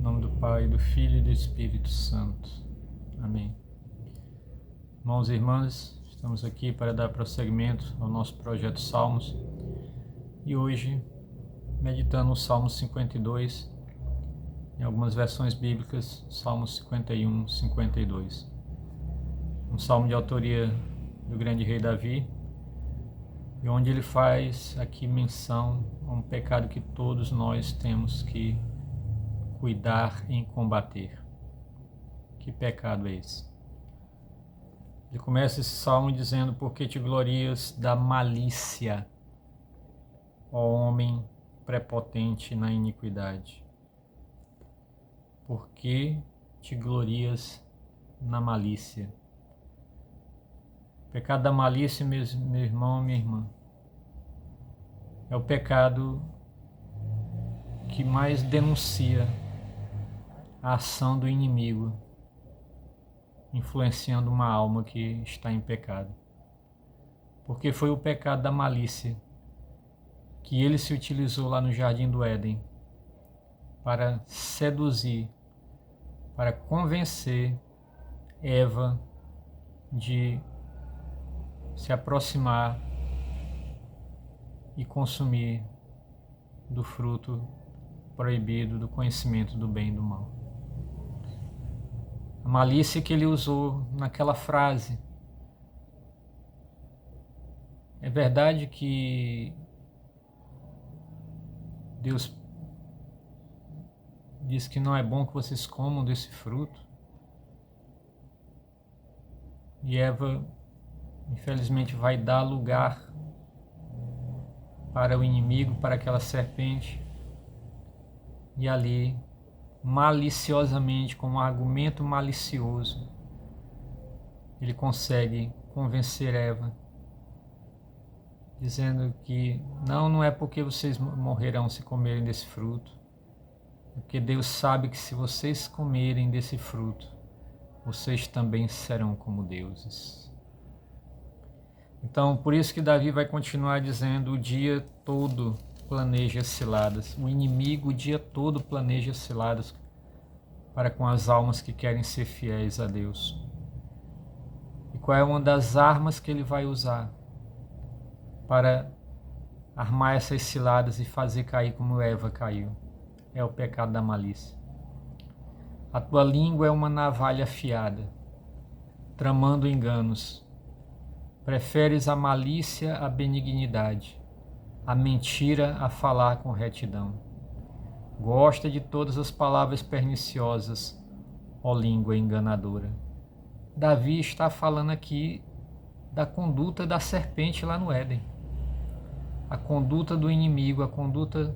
nome do Pai, do Filho e do Espírito Santo. Amém. Irmãos e irmãs, estamos aqui para dar prosseguimento ao nosso projeto Salmos e hoje, meditando o Salmo 52, em algumas versões bíblicas, Salmos 51, 52. Um salmo de autoria do grande rei Davi, e onde ele faz aqui menção a um pecado que todos nós temos que cuidar em combater. Que pecado é esse? Ele começa esse salmo dizendo: porque te glorias da malícia, ó homem prepotente na iniquidade. Porque te glorias na malícia. O pecado da malícia, meu irmão, minha irmã, é o pecado que mais denuncia a ação do inimigo, influenciando uma alma que está em pecado. Porque foi o pecado da malícia que ele se utilizou lá no Jardim do Éden para seduzir, para convencer Eva de se aproximar e consumir do fruto proibido do conhecimento do bem e do mal. A malícia que ele usou naquela frase. É verdade que Deus diz que não é bom que vocês comam desse fruto. E Eva, infelizmente, vai dar lugar para o inimigo, para aquela serpente. E ali, maliciosamente, com um argumento malicioso, ele consegue convencer Eva, dizendo que não é porque vocês morrerão se comerem desse fruto, é porque Deus sabe que se vocês comerem desse fruto, vocês também serão como deuses. Então, por isso que Davi vai continuar dizendo: o dia todo planeja ciladas. O inimigo o dia todo planeja ciladas para com as almas que querem ser fiéis a Deus. E qual é uma das armas que ele vai usar para armar essas ciladas e fazer cair como Eva caiu? É o pecado da malícia. A tua língua é uma navalha afiada, tramando enganos. Preferes a malícia à benignidade, a mentira a falar com retidão. Gosta de todas as palavras perniciosas, ó língua enganadora. Davi está falando aqui da conduta da serpente lá no Éden. A conduta do inimigo, a conduta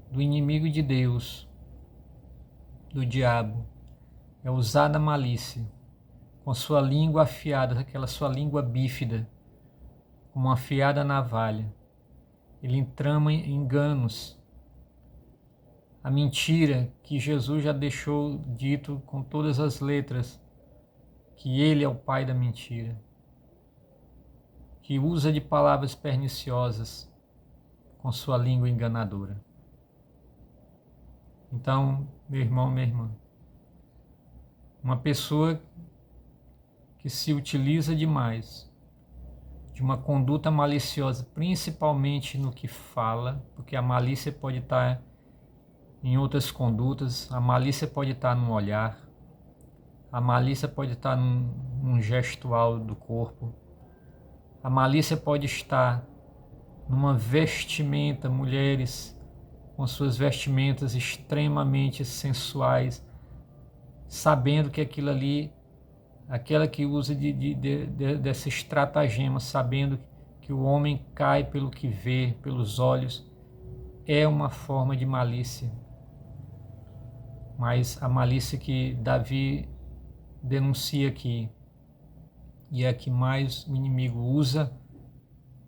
do inimigo de Deus, do diabo, é usar da malícia, com sua língua afiada, aquela sua língua bífida, como uma afiada navalha. Ele trama enganos. A mentira que Jesus já deixou dito com todas as letras, que ele é o pai da mentira, que usa de palavras perniciosas com sua língua enganadora. Então, meu irmão, minha irmã, uma pessoa que se utiliza demais de uma conduta maliciosa, principalmente no que fala, porque a malícia pode estar em outras condutas, a malícia pode estar no olhar, a malícia pode estar num gestual do corpo, a malícia pode estar numa vestimenta, mulheres com suas vestimentas extremamente sensuais, sabendo que aquilo ali, aquela que usa dessa estratagema, sabendo que o homem cai pelo que vê, pelos olhos, é uma forma de malícia. Mas a malícia que Davi denuncia aqui, e é a que mais o inimigo usa,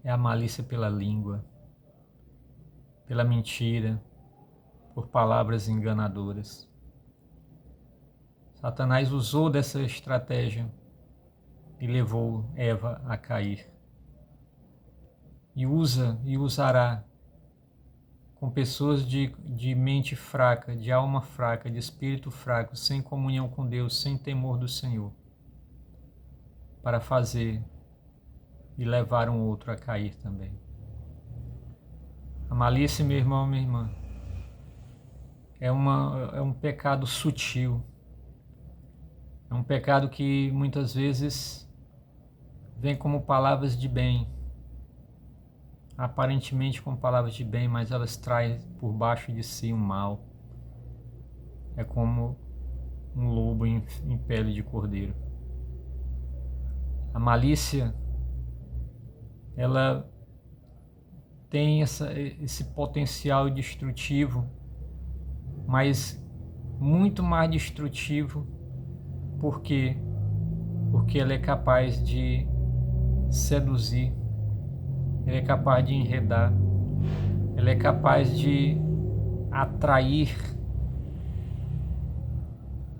é a malícia pela língua, pela mentira, por palavras enganadoras. Satanás usou dessa estratégia e levou Eva a cair. E usa e usará com pessoas de mente fraca, de alma fraca, de espírito fraco, sem comunhão com Deus, sem temor do Senhor, para fazer e levar um outro a cair também. A malícia, meu irmão, minha irmã, é um pecado sutil. É um pecado que muitas vezes vem como palavras de bem, aparentemente com palavras de bem, mas elas trazem por baixo de si um mal. É como um lobo em pele de cordeiro. A malícia, ela tem esse potencial destrutivo, mas muito mais destrutivo. Por quê? Porque ela é capaz de seduzir, ela é capaz de enredar, ela é capaz de atrair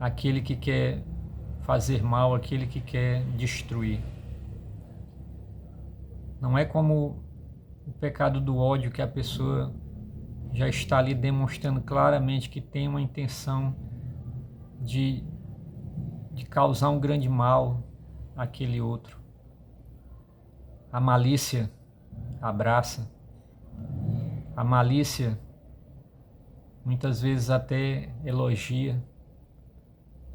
aquele que quer fazer mal, aquele que quer destruir. Não é como o pecado do ódio, que a pessoa já está ali demonstrando claramente que tem uma intenção de causar um grande mal àquele outro. A malícia abraça, a malícia muitas vezes até elogia,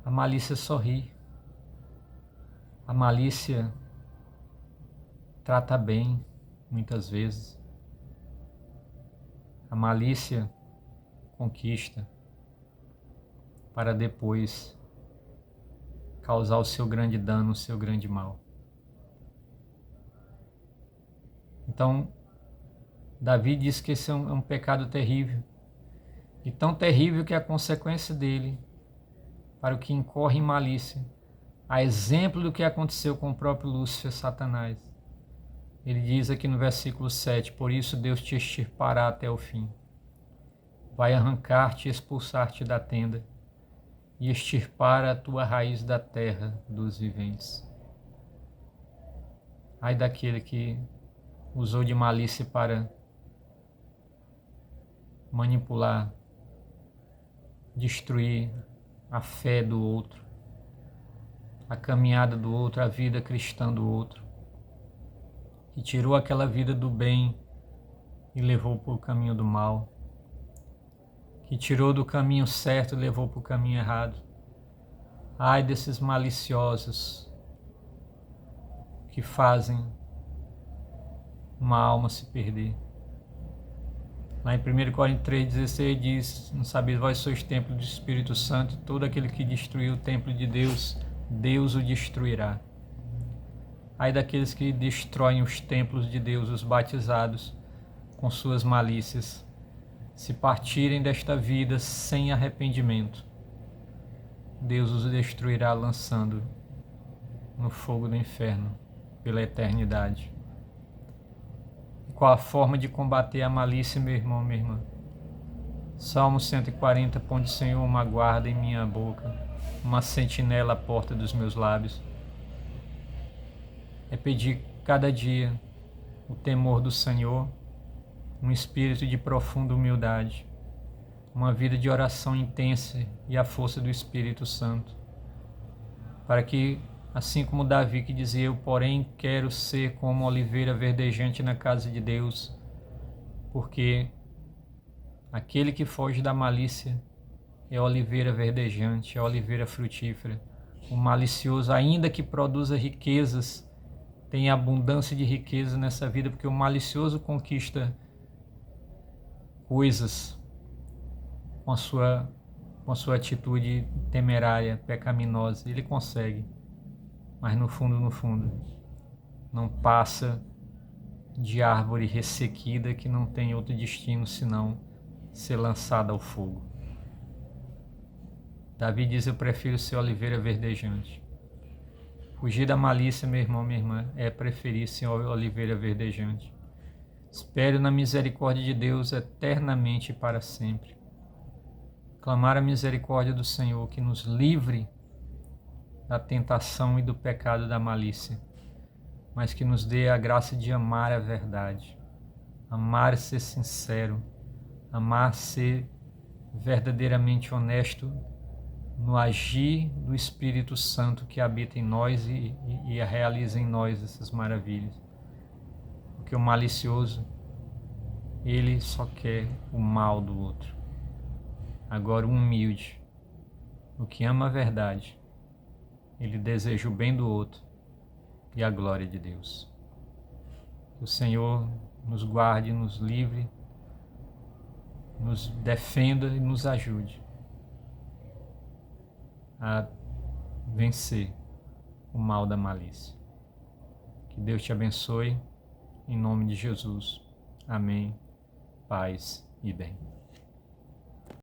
a malícia sorri, a malícia trata bem muitas vezes, a malícia conquista para depois causar o seu grande dano, o seu grande mal. Então, Davi diz que esse é um pecado terrível, e tão terrível que a consequência dele, para o que incorre em malícia, a exemplo do que aconteceu com o próprio Lúcifer, Satanás. Ele diz aqui no versículo 7, por isso Deus te extirpará até o fim. Vai arrancar-te e expulsar-te da tenda, e extirpar a tua raiz da terra dos viventes. Ai daquele que usou de malícia para manipular, destruir a fé do outro, a caminhada do outro, a vida cristã do outro, que tirou aquela vida do bem e levou para o caminho do mal, que tirou do caminho certo e levou para o caminho errado. Ai desses maliciosos que fazem uma alma se perder. Lá em 1 Coríntios 3,16 diz, não sabeis vós sois templo do Espírito Santo, todo aquele que destruir o templo de Deus, Deus o destruirá. Ai daqueles que destroem os templos de Deus, os batizados, com suas malícias, se partirem desta vida sem arrependimento, Deus os destruirá lançando no fogo do inferno pela eternidade. Qual a forma de combater a malícia, meu irmão, minha irmã? Salmo 140, ponde, Senhor, uma guarda em minha boca, uma sentinela à porta dos meus lábios. É pedir cada dia o temor do Senhor, um espírito de profunda humildade, uma vida de oração intensa e a força do Espírito Santo, para que, assim como Davi que dizia, eu porém quero ser como oliveira verdejante na casa de Deus, porque aquele que foge da malícia é oliveira verdejante, é oliveira frutífera. O malicioso, ainda que produza riquezas, tem abundância de riqueza nessa vida, porque o malicioso conquista coisas com a sua atitude temerária, pecaminosa. Ele consegue, mas no fundo, não passa de árvore ressequida que não tem outro destino senão ser lançada ao fogo. Davi diz, eu prefiro ser oliveira verdejante. Fugir da malícia, meu irmão, minha irmã, é preferir ser oliveira verdejante. Espero na misericórdia de Deus eternamente e para sempre. Clamar a misericórdia do Senhor que nos livre da tentação e do pecado da malícia, mas que nos dê a graça de amar a verdade, amar e ser sincero, amar ser verdadeiramente honesto no agir do Espírito Santo que habita em nós e realiza em nós essas maravilhas. Porque o malicioso, ele só quer o mal do outro. Agora o humilde, o que ama a verdade, ele deseja o bem do outro e a glória de Deus. Que o Senhor nos guarde, nos livre, nos defenda e nos ajude a vencer o mal da malícia. Que Deus te abençoe, em nome de Jesus. Amém. Paz e bem.